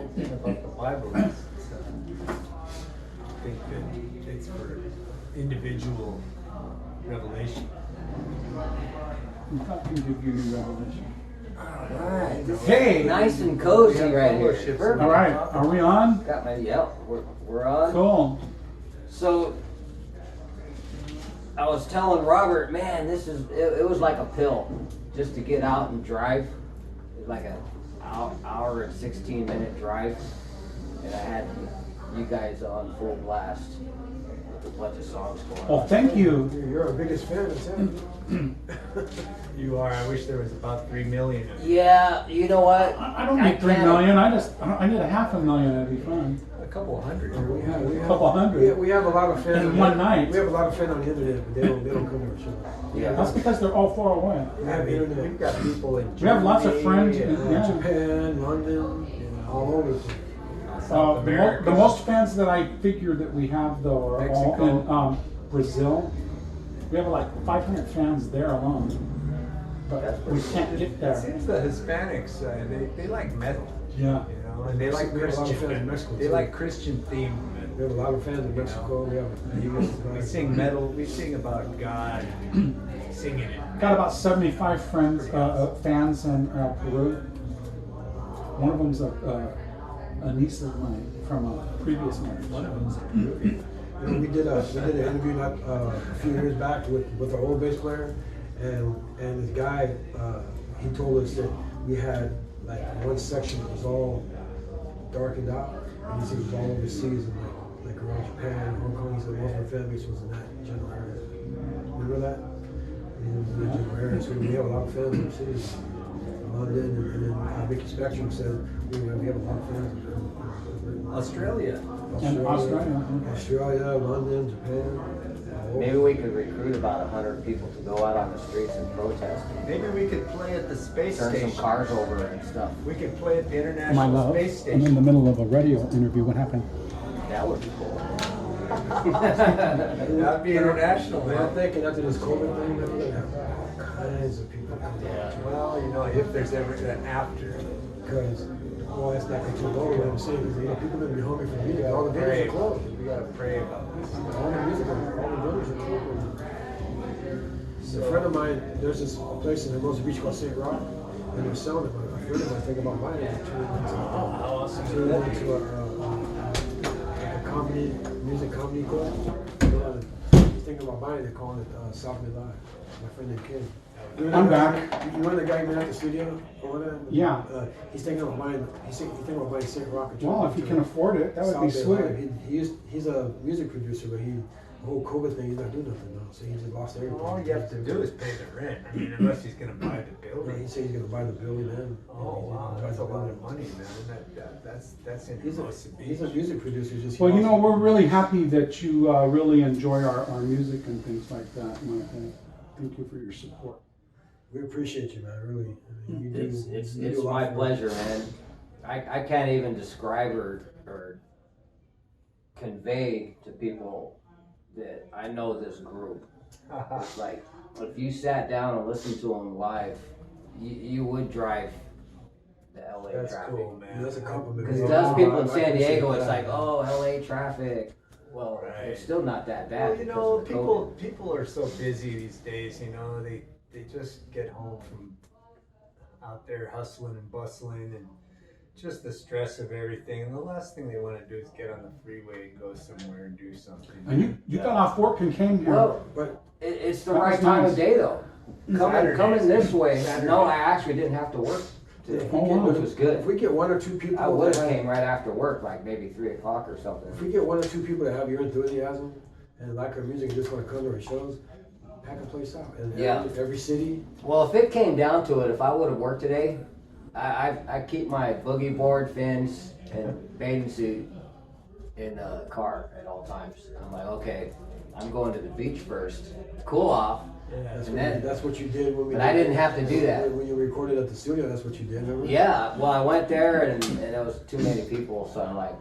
whole thing about the Bible is I think that it's for individual revelation. God can give you new revelation. Alright. Hey! Nice and cozy right here. All right, are we on? Got my, yep, we're on. Cool. So, I was telling Robert, man, it was like a pill just to get out and drive. It was like an hour and 16-minute drive. And I had you guys on full blast with a bunch of songs going on. Well, thank you. You're our biggest fan, that's it. You are. I wish there was about 3 million of you. Yeah, you know what? I don't need 3 million. I need a 500,000. That'd be fine. A couple hundred. We have A couple hundred. we have a lot of fans. In one night. We have a lot of fans on the internet, but they don't come to our show. Yeah. That's because they're all far away. We have internet. We've got people in Germany. We have lots of friends and in- yeah. Japan, London, all over the place. South America. The most fans that I figure that we have, though, are Mexico. all in Brazil. We have like 500 fans there alone. But we can't get It there. seems the Hispanics, they like metal. Yeah. You know, and they like We have a lot of fans in Christian. Mexico, They too. like Christian themed metal. We have a lot of fans in Mexico. We have We sing metal. We sing about God. Singing it. Got about 75 friends, fans in Peru. One of them's a niece of mine from a previous marriage. One of them's a Peruvian. We did an interview not a few years back with our old bass player, and this guy he told us that we had like one section that was all darkened out, and he said it was all overseas and like around Japan, Hong Kong. He said most of our fan base was in that general area. Remember that? And it was in that general area. So we have a lot of fans overseas, London, and then Mickey Spectrum said we have a lot of fans. Australia. And Australia. Australia, London, Japan. Maybe we could recruit about 100 people to go out on the streets and protest. Maybe we could play at the space Turn station. some cars over and stuff. We could play at the My International love, Space I'm in Station. the middle of a radio interview. What happened? That would be cool. That'd be international, Well, I'm man. thinking after this COVID thing, man, we're gonna have all kinds of people coming out. Well, you know, if there's ever an after. Because, well, it's not gonna take over what I'm saying, because, people are gonna be hungry for music, all the venues Pray. are closed. We gotta pray about this. All the venues are closed. A friend of mine, there's this place in Hermosa Beach called St. Rock, and they're selling it, but a friend of mine thinking about buying it, turn it into a comedy, music comedy club. He's thinking about buying it, calling it South Mid Live. My friend named Ken. I'm back. You remember the guy who at the studio over there? Yeah. He's thinking about buying. He's thinking about buying St. Rock. Well, if you can afford it, that would be South Bay sweet. Live. He's a music producer, but the whole COVID thing, he's not doing nothing now. So he just lost everything. All you have to do is pay the rent. I mean, unless he's gonna buy the He building. said he's gonna buy the building then. Oh wow, that's a lot of money, man. That's in Hermosa Beach. He's a music producer. Just Well, we're really happy that you really enjoy our music and things like that. And thank you for your support. We appreciate you, man. Really. I mean, you do- It's you do a lot my for us. pleasure, man. I can't even describe or convey to people that I know this group. It's like, if you sat down and listened to them live, you would drive the LA That's traffic. cool, man. That's a compliment. Because Yeah, to us people in I San appreciate Diego, it's that. like, oh, LA traffic. Well, Right. it's still not that bad. Well, you know, because of the people are so busy these days. You know, they just get home from out there hustling and bustling and just the stress of everything. And the last thing they want to do is get on the freeway and go somewhere and do something. And you got off work and came here. Well, But it's the That right was time nice. of day though. Saturdays. Coming this way, Saturdays. no, I actually didn't have to work today, if we get- which was good. If we get one or two people, I would have that came right after work, like maybe 3 o'clock or something. if we get one or two people that have your enthusiasm and like our music and just want to come to our shows, pack a place out. And Yeah. every city. Well, if it came down to it, if I would have worked today, I keep my boogie board, fins, and bathing suit in the car at all times. I'm like, okay, I'm going to the beach first, cool off. That's And what, then- that's what you did when we. But I didn't have to do that. When you recorded at the studio, that's what you did. Remember? Yeah, well, I went there and there was too many people, so I'm like,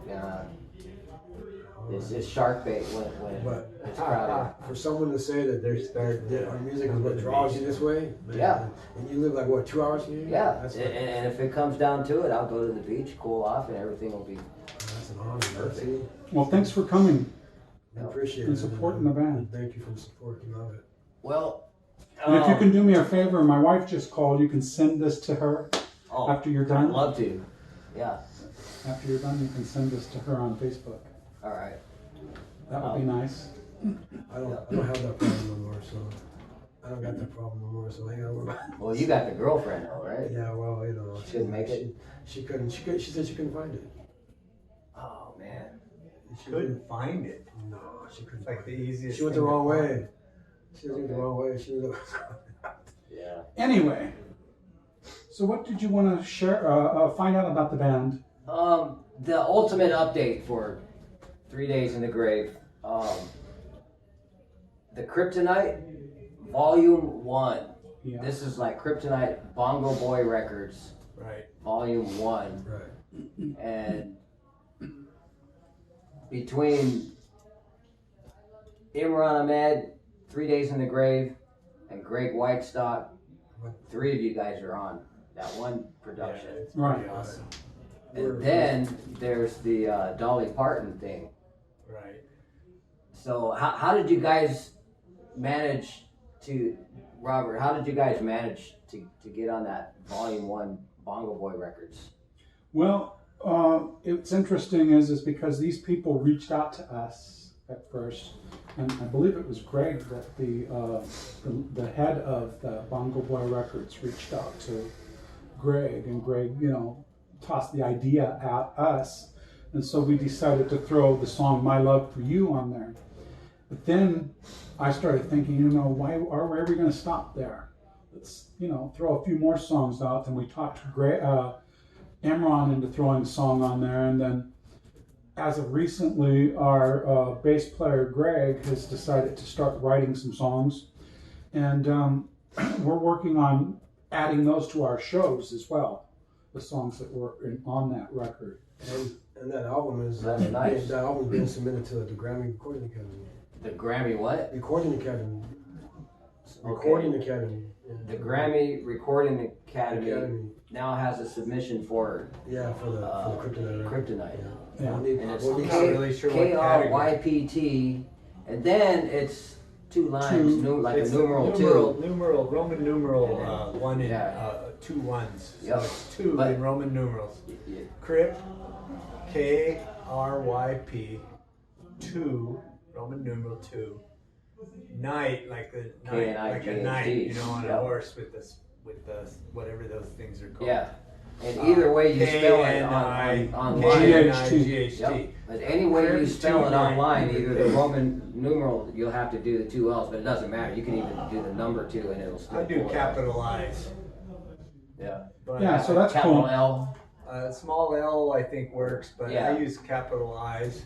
It's shark bait when But it's crowded. for someone to say that our music is what draws you this way, man, Yeah. and you live like what 2 hours from here? Yeah, That's and if it comes down to it, I'll go to the beach, cool off, and everything will be that's an honor. Perfect. See? Well, thanks for coming I appreciate and it. supporting the band. Thank you for the support. We love it. well. And if you can do me a favor, my wife just called. You can send this to her after you're I'd done. love to. Yeah. After you're done, you can send this to her on Facebook. All right. That would be nice. I don't have that problem no more, so I don't got that problem no more. So I ain't gotta worry about it. Well, you got the girlfriend, though, right? Yeah, well, you know, She couldn't make it? She couldn't. She said she couldn't find it. Oh man. She Couldn't find it. No, she couldn't. It's like find the it. easiest. She went the thing to wrong find. way. She went the wrong way. She was. Yeah. Anyway, so what did you want to share? Find out about the band? The ultimate update for 3 Days in the Grave. The Kryptonite, Volume 1. Yeah. This is like Kryptonite Bongo Boy Records, Right. Volume 1. Right. And between Imran Ahmed, 3 Days in the Grave, and Greg Whitestock, 3 of you guys are on that one production. Yeah, it's Right. pretty awesome. And then there's the Dolly Parton thing. Right. So how did you guys manage to, Robert, how did you guys manage to get on that Volume 1 Bongo Boy Records? Well, it's interesting is because these people reached out to us at first, and I believe it was Greg that the head of the Bongo Boy Records reached out to Greg, and Greg, tossed the idea at us, and so we decided to throw the song "My Love for You" on there. But then I started thinking, why are we ever going to stop there? Let's, throw a few more songs out. And we talked Imran into throwing a song on there. And then as of recently, our bass player, Greg, has decided to start writing some songs. And we're working on adding those to our shows as well, the songs that were on that record. And that album is That's nice. That album's being submitted to the Grammy Recording Academy. The Grammy what? Recording Academy. Okay. Recording Academy. Yeah. The Grammy Recording Academy Academy. now has a submission for Yeah, for the Kryptonite. Right? Kryptonite. Yeah. We'll need- And it's we'll need- not really sure what KRYPT, and then it's 2 lines, like It's a numeral 2. Roman numeral, 1 and Yeah. 2 ones. So Yep. it's 2 But- in Roman numerals. Yeah. Crypt, KRYP, 2, Roman numeral 2. Knight, like a knight, like a knight, on a Yep. horse with the whatever those things are called. Yeah. And either way you spell it online. GHT. Yep. But any way you spell it online, either the Roman numeral, you'll have to do the 2 L's, but it doesn't matter. You can even do the number 2 and it'll still I do pull it capitalize. up. Yeah. But Yeah, so that's Capital cool. L. small L I think works, but Yeah. I use capital I's.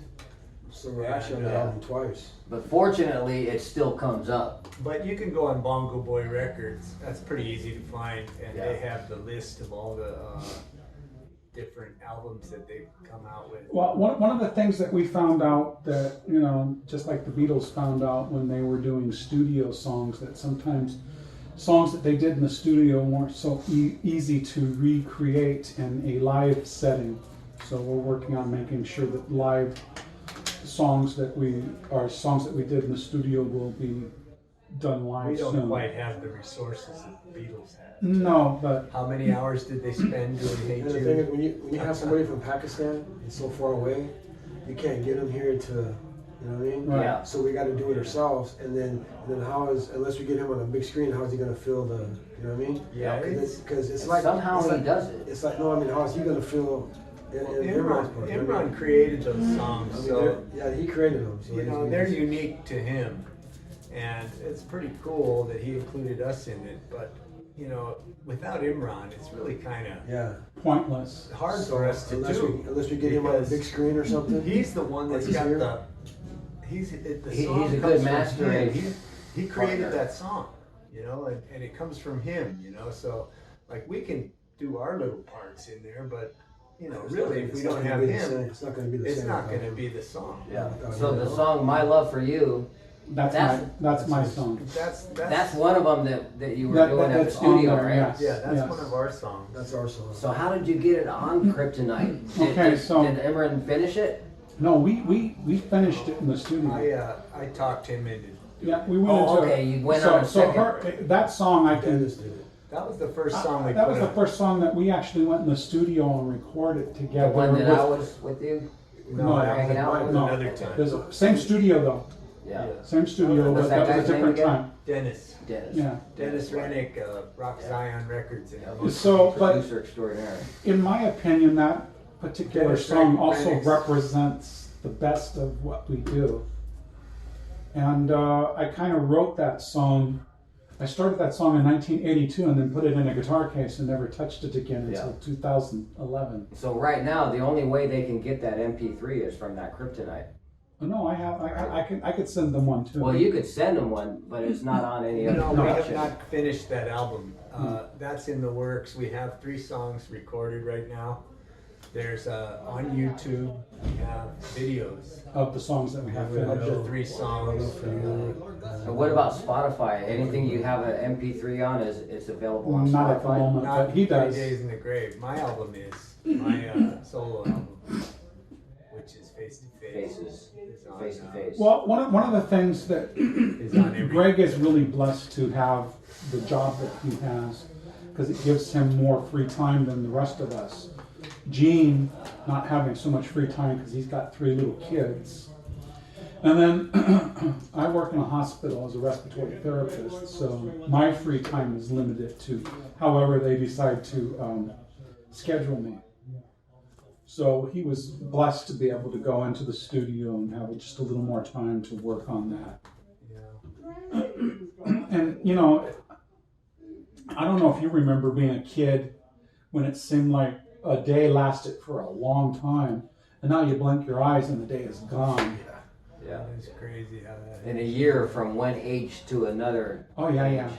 So we're actually on the album twice. But fortunately, it still comes up. But you can go on Bongo Boy Records. That's pretty easy to find, and Yeah. they have the list of all the different albums that they've come out with. Well, one of the things that we found out that, just like the Beatles found out when they were doing studio songs, that sometimes songs that they did in the studio weren't so easy to recreate in a live setting. So we're working on making sure that live songs that we did in the studio will be done live We don't soon. quite have the resources that the Beatles had. No, but How many hours did they spend doing Hey And the thing is, Jude? when you have somebody from Pakistan, it's so far away, you can't get them here to, you know what I mean? Right. Yeah. So we got to do it ourselves, and then unless we get him on a big screen, how is he gonna feel the, you know what I mean? Yeah, Because it's And like somehow it's he like, does it. It's like how is he gonna feel? Imran created those songs, so He created them. So they're unique to him, and it's pretty cool that he included us in it. But without Imran, it's really kind of pointless. hard for us to do. Unless we get him on a because big screen or something. He's the one that's He's got here. the. He's a good comes from mastering him. He created partner. that song, and it comes from him, So, like, we can do our little parts in there, but you know, really, if we don't have him, it's not going to be the it's same. not going to be the song. Yeah. So the song "My Love for You," That's my song. That's one of them that you were That- doing at the that's on studio, there, right? yes. yeah, that's Yes. one of our songs. That's our song. So how did you get it on Kryptonite? Okay, so- did Imran finish it? No, we finished it in the studio. I talked him into. Yeah, we went Oh, into. okay, you went so, on a so second. her, that song I can. Dennis did it. That was the first song we That put was the on. first song that we actually went in the studio and recorded The together. one that with- I was with you? No, that was hanging out with no. another time. There's a, same studio though. Yeah. Same studio, What's but that that was guy's a name different again? time. Dennis. Dennis. Yeah. Dennis Rennick, Rock Zion Records. And So, but Producer extraordinaire. in my opinion, that particular Dennis song Rennick- also Rennick's- represents the best of what we do. And I kind of wrote that song. I started that song in 1982 and then put it in a guitar case and never touched it again until 2011. So right now, the only way they can get that MP3 is from that Kryptonite. Oh, no, I could send them one too. Well, you could send them one, but it's not on any other No, we have production. not finished that album. That's in the works. We have 3 songs recorded right now. There's on YouTube. We have videos Of the songs that we have of finished. the 3 songs. And what about Spotify? Anything you have an MP3 on is it's available on Not at the Spotify. moment, Not but he 30 does. Days in the Grave. My album is my solo album, which is Face to Face. Faces, Is on, face to face. Well, one of the things that is on every. Greg is really blessed to have the job that he has because it gives him more free time than the rest of us. Gene not having so much free time because he's got 3 little kids. And then I work in a hospital as a respiratory therapist, so my free time is limited to however they decide to schedule me. So he was blessed to be able to go into the studio and have just a little more time to work on that. Yeah. And you know, I don't know if you remember being a kid when it seemed like a day lasted for a long time, and now you blink your eyes and the day is gone. Yeah. It's crazy how that. In a year from one age to another. Oh yeah, age, yeah.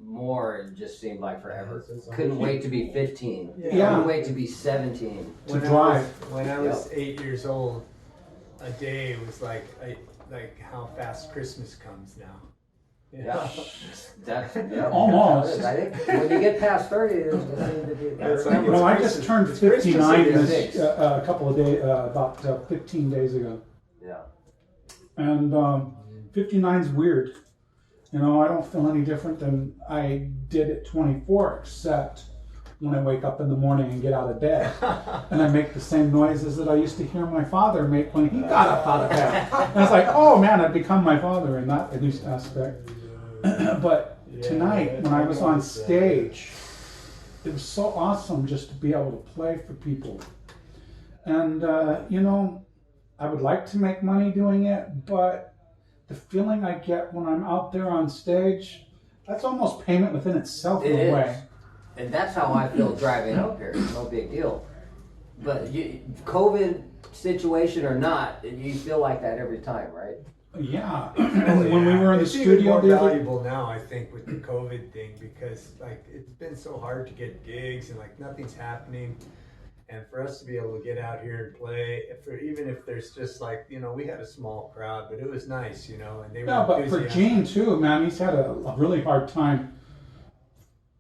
More, it just seemed like forever. Couldn't wait to be 15. Yeah. Couldn't wait to be 17. To drive. When I was 8 years old, a day was like how fast Christmas comes now. You know? Yeah. That's yeah, Almost. I think when you get past 30, it's going to be. That's like Well, I Christmas- just turned it's Christmas 59 again. this a couple of days, about 15 days ago, Yeah. and 59's weird. You know, I don't feel any different than I did at 24, except when I wake up in the morning and get out of bed. And I make the same noises that I used to hear my father make when he got up out of bed. And it's like, oh man, I've become my father in that at least aspect. But tonight, when I was on stage, it was so awesome just to be able to play for people. And, you know, I would like to make money doing it, but the feeling I get when I'm out there on stage, that's almost payment within itself in It a is. way. And that's how I feel driving up here. It's no big deal. But COVID situation or not, you feel like that every time, right? Yeah. And when we were in the It's even studio more the other valuable now, I think, with the COVID thing, because like it's been so hard to get gigs and like nothing's happening. And for us to be able to get out here and play, even if there's just like, you know, we had a small crowd, but it was nice, you know, and they Yeah, were but for enthusiastic. Gene too, man, he's had a really hard time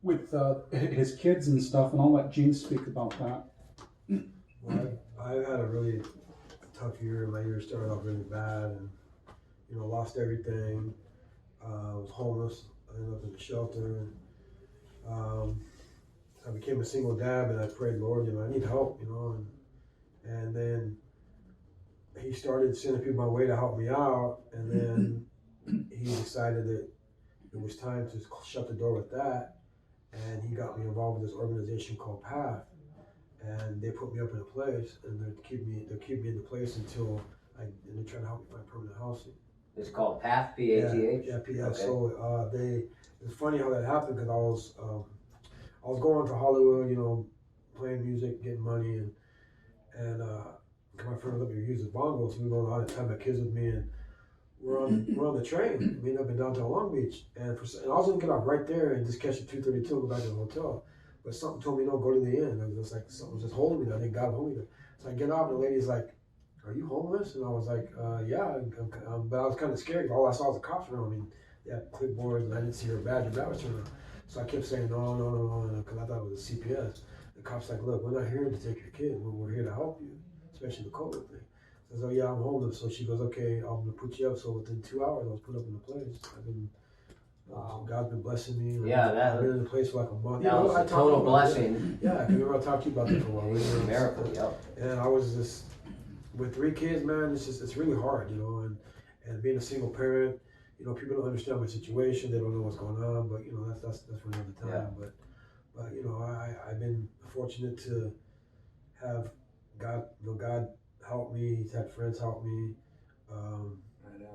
with his kids and stuff, and I'll let Gene speak about that. Well, I've had a really tough year. My year started off really bad, and you know, lost everything. Was homeless. I ended up in the shelter. I became a single dad, and I prayed, Lord, you know, I need help, you know, and then he started sending people my way to help me out, and then he decided that it was time to shut the door with that, and he got me involved with this organization called PATH, and they put me up in a place, and they'll keep me in the place until and they're trying to help me find permanent housing. It's called PATH, P-A-T-H? Yeah, PATH. Okay. So it's funny how that happened because I was going to Hollywood, you know, playing music, getting money, and my friend let me use the bongos. So we go out of time, my kids with me, and we're on the train. We end up in downtown Long Beach, and I was gonna get off right there and just catch the 232 and go back to the hotel. but something told me no, go to the end. It was just like something was just holding me there. I think God hold me there. So I get off, and the lady's like, "Are you homeless?" And I was like, "Yeah," but I was kind of scared. All I saw was the cops around me. They had clipboards, and I didn't see her badge or badge around. So I kept saying no, because I thought it was a CPS. The cops like, "Look, we're not here to take your kid. We're here to help you, especially the COVID thing." So I said, "Oh yeah, I'm homeless." So she goes, "Okay, I'm gonna put you up." So within 2 hours, I was put up in the place. I've been, God's been blessing me. Yeah, I've been in the place for like a month. That was a total blessing. Yeah, I can remember I talked to you about that for a while. It was a miracle, yep. And I was just with 3 kids, man. It's really hard, and being a single parent. People don't understand my situation. They don't know what's going on. But that's for another time. Yeah. But I've been fortunate to have God help me. Had friends help me.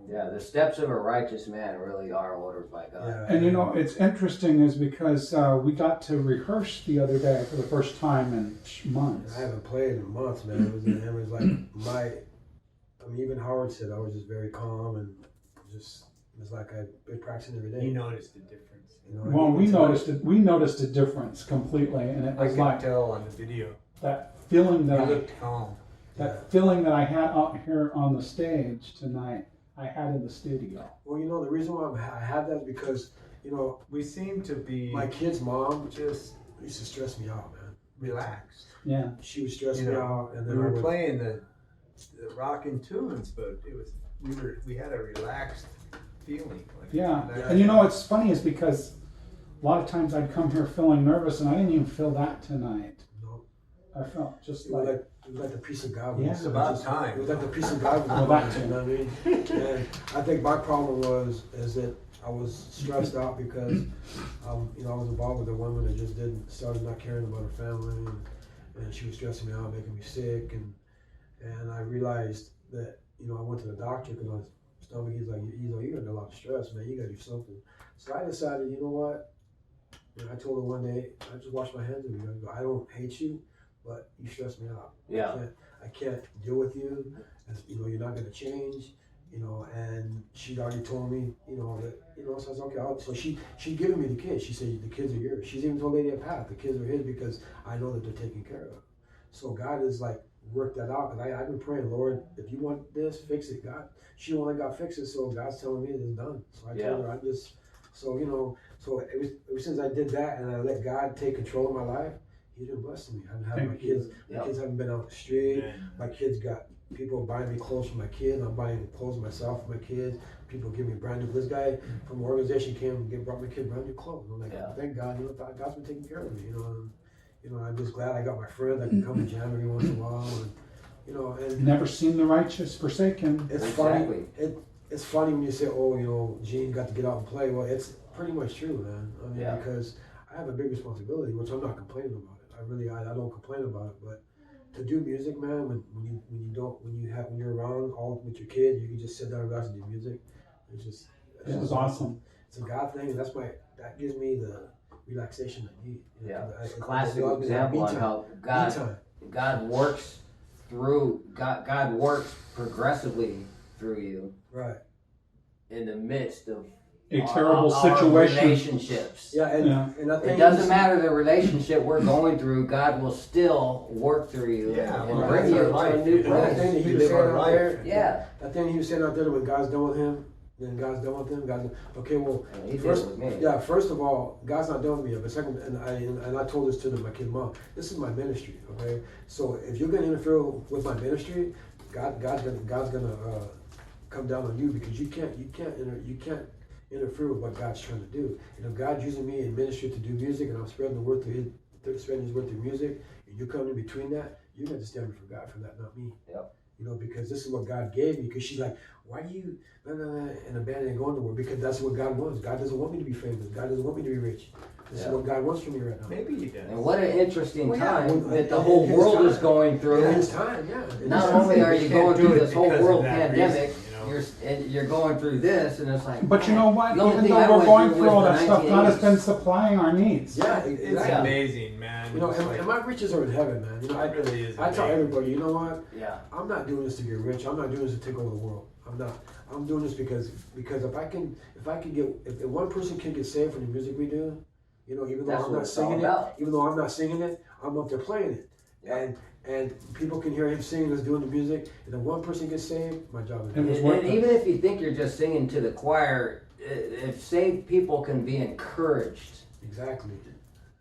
Yeah, the steps of a righteous man really are ordered by God. Yeah. And it's interesting is because we got to rehearse the other day for the first time in months. I haven't played in months, man. It was like even Howard said I was just very calm and just. It's like I've been practicing every day. You noticed the difference. Well, we noticed a difference completely, and it I was could like tell on the video. that feeling You that looked calm. feeling that I had out here on the stage tonight, I had in the studio. Well, the reason why I have that is because We seem to be my kid's mom just used to stress me out, man. relaxed. Yeah. She would stress me out, and then we were playing the rockin' tunes, but we had a relaxed feeling. Yeah, and it's funny is because a lot of times I'd come here feeling nervous, and I didn't even feel that tonight. No. I felt just It was like the peace of God. Yeah. It's about time. It was like the peace of God. Well, that too. You know what I mean? And I think my problem is that I was stressed out because I was involved with a woman that just started not caring about her family, and she was stressing me out, making me sick, and I realized that I went to the doctor because I was. Stomach, he's like, you're under a lot of stress, man. You gotta do something. So I decided, you know what? And I told her one day, I just washed my hands of you. I don't hate you, but you stress me out. Yeah. I can't deal with you. You're not gonna change. And she'd already told me, that, so I was okay. So she'd given me the kids. She said, the kids are yours. She's even told Lady at Path, the kids are his because I know that they're taken care of. So God is like, work that out. Because I've been praying, Lord, if you want this, fix it. God, she only got fix it, so God's telling me it's done. So I told her, so ever since I did that and I let God take control of my life, He's been blessing me. I've had my kids. My kids haven't been out the street. Yeah. My kids got people buying me clothes for my kids. I'm buying clothes myself for my kids. People give me brand new. This guy from the organization came and brought my kid brand new clothes. I'm like, thank God. God's been taking care of me. I'm just glad I got my friends. I can come and jam every once in a while. And never seen the righteous forsaken. It's funny. It's funny when you say, "Oh, Gene got to get out and play." Well, it's pretty much true, man. Because I have a big responsibility, which I'm not complaining about it. I don't complain about it. But to do music, man, when you're around all with your kids, you can just sit down and relax and do music. It was awesome. It's a God thing, and that gives me the relaxation I need. It's a classic example on how God works through God works progressively through you, right, in the midst of a terrible situation. Relationships. Yeah, and I think it doesn't matter the relationship we're going through. God will still work through you and bring you to a new place. That thing that he was saying out there, that thing he was saying out there, when God's done with him, then God's done with him. Okay, well, first of all, God's not done with me yet. But second, and I told this to my kid mom. This is my ministry. Okay, so if you're going to interfere with my ministry, God's gonna come down on you because you can't interfere with what God's trying to do. And if God's using me in ministry to do music, and I'm spreading the word spreading His word through music, and you come in between that, you got to stand before God for that, not me. Yep. Because this is what God gave me. Because she's like, why do you and a band ain't going nowhere? Because that's what God wants. God doesn't want me to be famous. God doesn't want me to be rich. This is what God wants from me right now. Maybe He does. And what an interesting time that the whole world is going through. In His time, Not only are you going through this whole world pandemic, you're going through this, and it's like. But you know what? Even though we're going through all that stuff, God has been supplying our needs. Yeah, it's amazing, man. And my riches are in heaven, man. It really is. I tell everybody, you know what? Yeah. I'm not doing this to get rich. I'm not doing this to take over the world. I'm not. I'm doing this because if one person can get saved from the music we do, You know, even though That's I'm what not it's all singing it, about. even though I'm not singing it, I'm up there playing it. Yeah. And people can hear him singing, us doing the music, and then one person gets saved, my job is It was done. worth And even if you think you're just singing to the choir, if saved people can be encouraged. Exactly.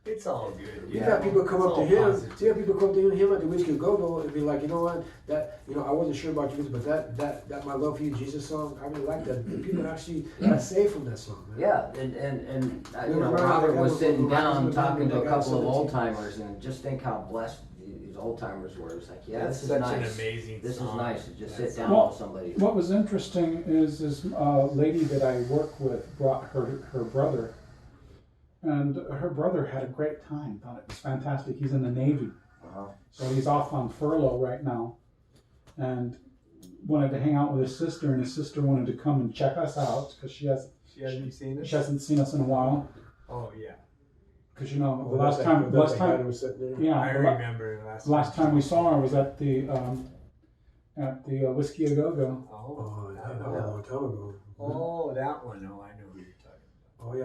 It's all good. You got people come It's up to all him. positive. You got people come up to him at the Whiskey Go-Go and be like, you know what? That I wasn't sure about you, but that My Love for You, Jesus song, I really like that. And people actually got saved from that song, man. Yeah, and you know, Robert was sitting down talking to a couple of old timers, and just think how blessed these old timers were. It's like, yeah, That's this is such nice. an amazing This song. is nice to just That's sit down Well, with somebody. What was interesting is this lady that I work with brought her brother, and her brother had a great time. Thought it was fantastic. He's in the Navy, Uh-huh. so he's off on furlough right now, and wanted to hang out with his sister. And his sister wanted to come and check us out because she hasn't seen it? seen us in a while. Oh yeah. Because you know, Oh, the last time, that was sitting there. yeah, I the la- remember last time we saw her was at the Whiskey A Go Go. Oh, That was a long time ago. oh, that one. Oh, I know who you're talking Oh yeah.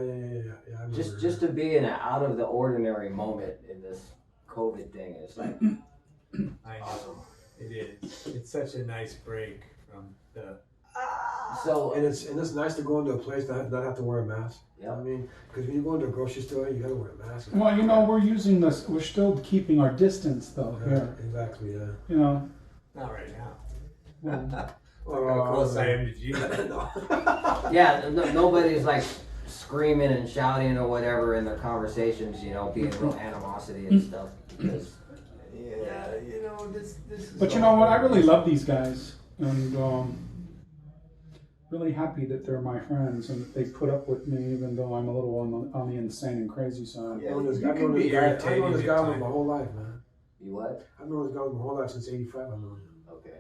I remember. Just to be in an out of the ordinary moment in this COVID thing, it's like, about. I know. It is. It's such a nice break from the. so. And it's nice to go into a place that not have to wear a mask. Yeah. I mean, because when you go into a grocery store, you gotta wear a mask. Well, you know, we're using this. We're still keeping our distance, though. Yeah, Here, exactly. Yeah. you know. Not right now. Well, Look how close I am to you. Yeah, nobody's like screaming and shouting or whatever in their conversations, you know, being real animosity and stuff. Because Yeah, you know this is. but you know what? I really love these guys, and really happy that they're my friends and that they put up with me, even though I'm a little on the insane and crazy side. Yeah, I've known this you can be guy irritating at my times. whole life, man. you what? I've known this guy my whole life since '85. I've known him. Okay.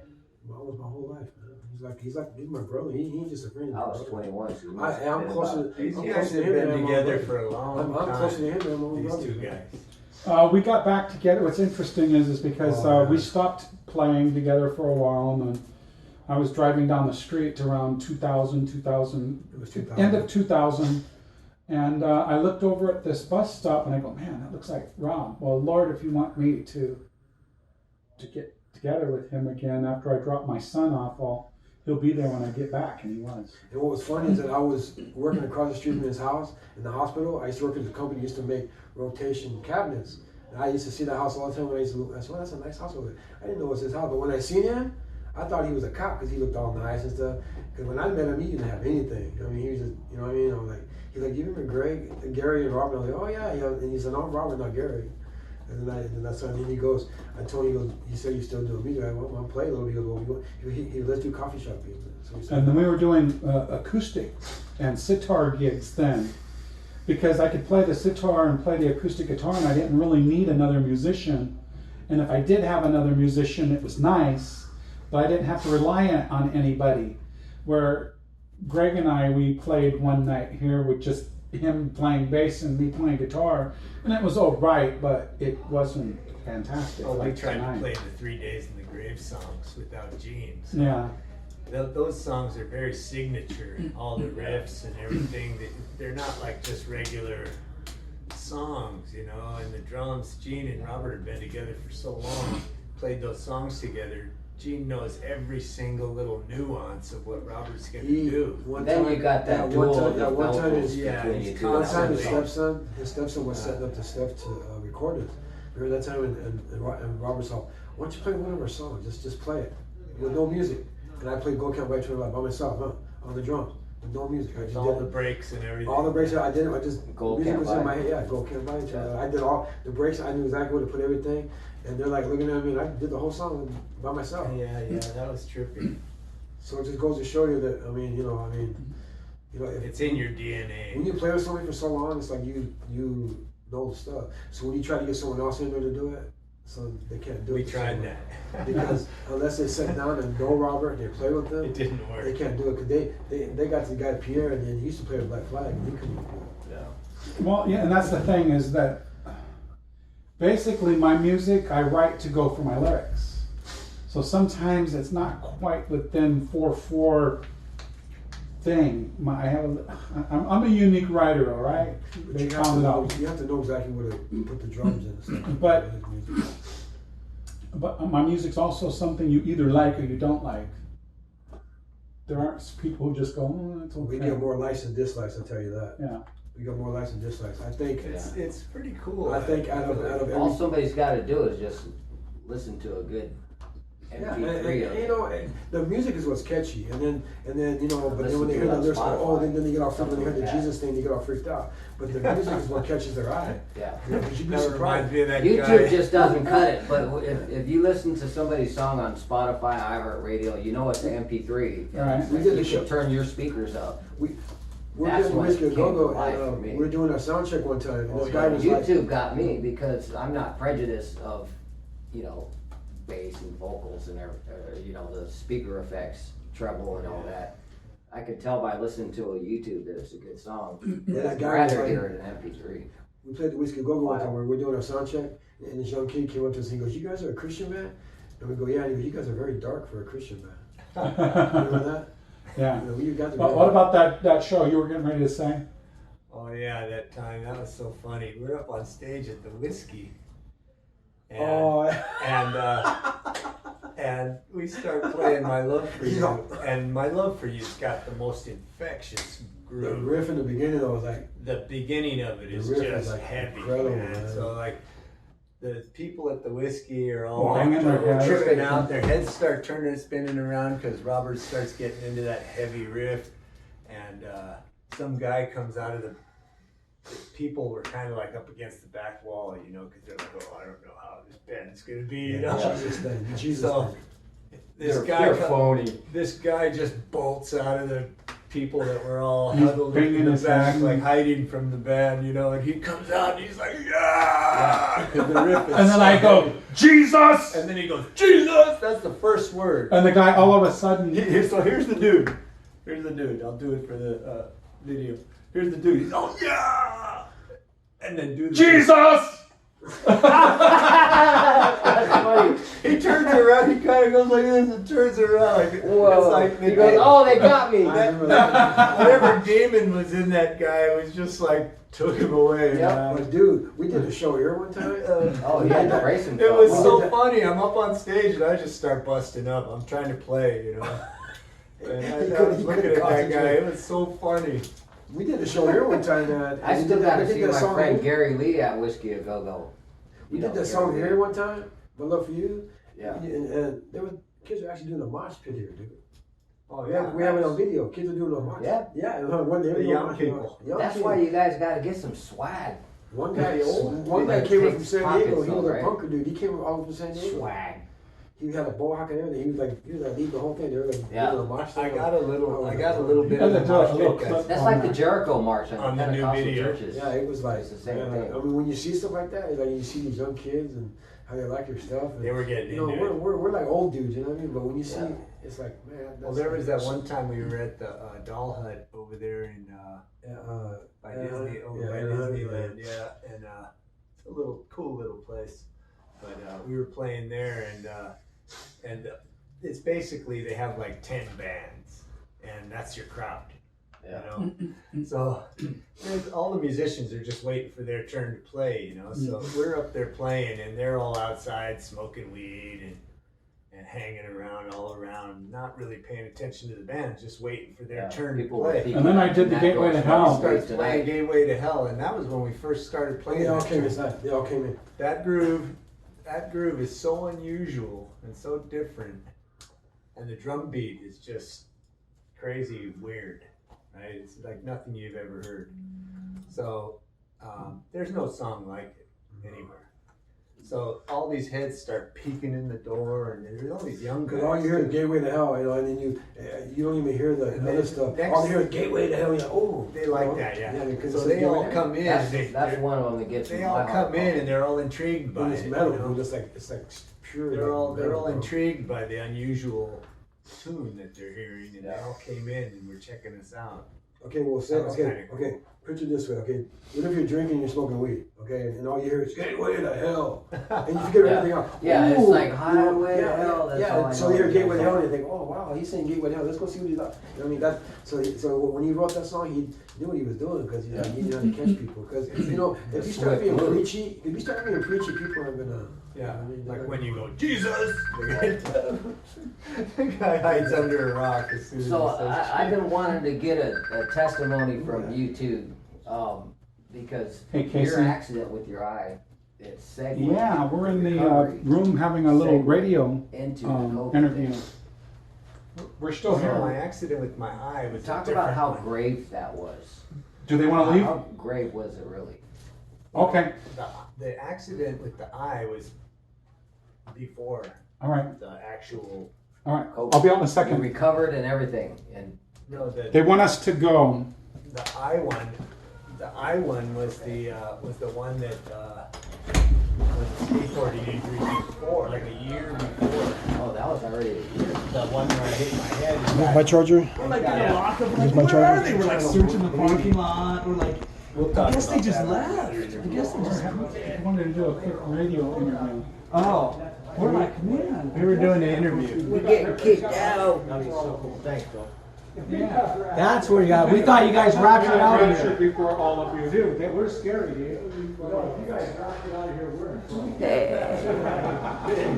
Almost my whole life, man. He's my brother. He ain't just a friend. I was 21, so you I'm closer. These I'm guys closer to have him been than my together brother. for a long time. I'm closer to him than my own These brother. two guys. We got back together. What's interesting is because we stopped playing together for a while, and then I was driving down the street around 2000, It was 2000. end of 2000, and I looked over at this bus stop, and I go, man, that looks like Rob. Well, Lord, if you want me to get together with him again after I drop my son off, he'll be there when I get back, and he was. And what was funny is that I was working across the street from his house in the hospital. I used to work at the company used to make rotation cabinets. And I used to see the house all the time when I used to look. I said, well, that's a nice house over there. I didn't know it was his house. But when I seen him, I thought he was a cop because he looked all nice and stuff. Because when I met him, he didn't have anything. I mean, he was just, you know what I mean? I'm like, he's like, you remember Gary and Robert? I'm like, oh yeah. And he said, no, I'm Robert, not Gary. And then that's when he goes, I told him, he said, you still doing music? I went, well, I'm playing a little bit. He goes, well, let's do coffee shop gigs. So we And then we were doing acoustic and sitar gigs then, because I could play the sitar and play the acoustic guitar, and I didn't really need another musician. And if I did have another musician, it was nice, but I didn't have to rely on anybody. Where Greg and I, we played one night here with just him playing bass and me playing guitar, and it was all right, but it wasn't fantastic. Oh, we like tried tonight. to play the 3 Days in the Grave songs without Gene. So Yeah. those songs are very signature, all the riffs and everything. They're not like just regular songs, you know. And the drums, Gene and Robert have been together for so long, played those songs together. Gene knows every single little nuance of what Robert's gonna do. Then you got that duel of the one time vocals yeah, between he's you two. One constantly- time Absolutely. his stepson was setting up the stuff to record it. Remember that time and Robert said, why don't you play one of our songs? Just play it with no music. And I played Go Count by Train by myself, on the drums with no music. I just all did the breaks and everything. all the breaks. I just Go music Can't was in Buy. my head. Yeah, Go Can't Buy. I did all the breaks. I knew exactly where to put everything. And they're like looking at me, and I did the whole song by myself. Yeah, that was trippy. So it just goes to show you that if It's in your DNA. when you play with somebody for so long, it's like you know the stuff. So when you try to get someone else in there to do it, so they can't do it. We for tried someone. that. Because unless they sit down and know Robert and they play with them, It didn't work. they can't do it. Because they got the guy Pierre, and then he used to play with Black Flag, and he couldn't do it. Yeah. Well, yeah, and that's the thing is that basically my music I write to go for my lyrics. So sometimes it's not quite within 4/4 thing. I'm a unique writer, all right? But They you have, found to it know, out. you have to know exactly where to put the drums in and stuff. But- His music. But my music's also something you either like or you don't like. There aren't people who just go, oh, it's okay. We get more likes and dislikes, I'll tell you that. Yeah. We got more likes and dislikes. I think It's pretty cool. I think out of All every, somebody's got to do is just listen to a good yeah, MP3 of and, you it. know, and the music is what's catchy, and then you know, but then Listen when they to hear it the on lyrics, oh, Spotify. then they get all freaked. When they hear the Something like Jesus thing, they get all freaked out. But the music is what catches their eye. Yeah. You know, 'cause you'd be That surprised. reminds me of that YouTube guy. just doesn't cut it, but if you listen to somebody's song on Spotify, iHeartRadio, you know it's an MP3. Right. We did You the show. should turn your speakers up. We're That's doing when Whiskey it a came Go-Go, to life and for me. we were doing a sound check one time, and Oh, this guy was like, YouTube got me because I'm not prejudiced of, you know, bass and vocals and you know, the speaker effects, treble and all that. I could tell by listening to a YouTube that it's a good song. Yeah, that I'd guy was rather like- hear it in MP3. we played the Whiskey a Go-Go one Wow. time where we were doing a sound check, and this young kid came up to us and he goes, "You guys are a Christian band?" And we go, "Yeah." And he goes, "You guys are very dark for a Christian band." Remember that? Yeah. You know, you got to But what about that show you were getting ready to say? Oh yeah, that time that was so funny. We were up on stage at the Whiskey, and Oh, and we start playing "My Love for You," Yeah. and "My Love for You's" got the most infectious the groove. riff in the beginning, I was like, The beginning of it is The riff is, just like, heavy, incredible, man. man. So like the people at the Whiskey are all Banging their heads. tripping out. Their heads start turning and spinning around because Robert starts getting into that heavy riff, and some guy comes out of the people were kind of like up against the back wall, you know, because they're like, oh, I don't know how this band's gonna be, you know. Jesus thing, Jesus So thing. this guy just bolts out of the people that were all He's huddled in banging the his back, head. like hiding from the band, you know, and he comes out and he's like, yeah! 'Cause the riff is And then so I go, heavy. Jesus! And then he goes, Jesus! That's the first word. And the guy all of a sudden, So here's the dude. Here's the dude. I'll do it for the video. Here's the dude. He's oh yeah, and then do the Jesus! That's funny. He turns around. He kind of goes like this and turns around. Like, Whoa. It's like He goes, oh, they got me. I remember that. whatever demon was in that guy was just like took him away. Yep. man. But dude, we did a show here one time. Oh, he had to brace himself. It was huh? so funny. I'm up on stage and I just start busting up. I'm trying to play, you know. And I was looking at that guy. It was so funny. We did a show here one time. I still got to see my friend Gary Lee at Whiskey a Go Go. We did that song here one time. My Love for You. Yeah. And there was kids were actually doing a mosh pit here, dude. Oh We have it on video. Kids are doing a mosh. Yeah. Yeah. One day, The young people. That's why you guys got to get some swag. One guy Like, came up take from San Diego. pockets He was off, a right? punker dude. He came all from San Diego. Swag. He had a mohawk and everything. He was like lead the whole thing. They were like Yeah. doing a mosh. I thing. got a little bit Yeah, of the they do a mosh little pit, clip. guys. That's like the Jericho March on On the new Pentecostal video. churches. Yeah, it was like It's the same man, thing. I mean, when you see stuff like that, it's like you see these young kids and how they like your stuff. And, They were getting you know, into it. we're like old dudes, you know what I mean? But when you see, Yeah. it's like, man. That's Well, there was that one time we were at the Doll Hut over there in by Disney, over by Disneyland, yeah, and it's a cool little place. But we were playing there, and it's basically they have like 10 bands, and that's your crowd. Yeah. You know, so all the musicians are just waiting for their turn to play. You know, so we're up there playing, and they're all outside smoking weed and hanging around all around, not really paying attention to the band, just waiting for their turn to People were play. peeking And then I out did the that Gateway door, to so Hell. we We started started playing tonight. Gateway to Hell, and that was when we first started playing. They all that came tune. inside. They all came in. That groove is so unusual and so different, and the drum beat is just crazy weird, right? It's like nothing you've ever heard. So there's no song like it anywhere. So all these heads start peeking in the door, and there's all these young guys. Because all you hear is Gateway to Hell, you know, and then you don't even hear the And other then stuff. next- All you hear is Gateway to Hell. You're like, oh, They like that, yeah. because So it's they a all Gateway to come in. That's, and that's one of them that gets they my all heart come in, pumped. and they're all intrigued by Hell. it. It's metal, you know? dude. It's like pure. They're all metal, bro. intrigued by the unusual tune that they're hearing, and they all came in and were checking us out. Okay, well, say, That was okay, kinda cool. okay. Picture this way, okay. What if you're drinking and you're smoking weed, okay, and all you hear is "Gateway to Hell," and you forget everything else. Yeah, it's Ooh, like you know, Highway to Hell. That's all Yeah, I so know. you hear "Gateway to Hell" and you think, "Oh wow, he's saying Gateway to Hell. Let's go see what he's like." You know what I mean? That so when he wrote that song, he knew what he was doing because he knew how to catch people. Because you know, if you start being preachy, people aren't gonna. Yeah, I mean, like when you go, Jesus! The guy hides under a rock as soon as So he says I've been wanting to get a testimony from you too, because Hey, Casey. your accident with your eye, it segued Yeah, we're in the recovery room having a little Segue radio into the COVID interview. thing. We're still No, my here. accident with my eye was Talk a about different how one. grave that was. Do they want to leave? How grave was it really? Okay. The accident with the eye was before All right. the actual. All right. I'll be out in a You second. recovered and everything, and No, They want us to go. the eye one. The eye one was the one that was skateboarding injury before, like a year before. oh, that was already a year. The one where I hit my head. My charger. We're like in Yeah. a lockup. Is Like, my where charger- are they? We're like searching the parking lot. We're like, We'll I talk guess they about just that. left. I guess they just. I wanted to do a quick radio interview. Oh, we're like, man. We were doing the interview. We're getting kicked out. Thanks, Bill. Yeah. That's where you got. We thought you guys raptured out of here. Before all of you. Dude, we're scary, dude. You guys rocked it out of here. We're Hey.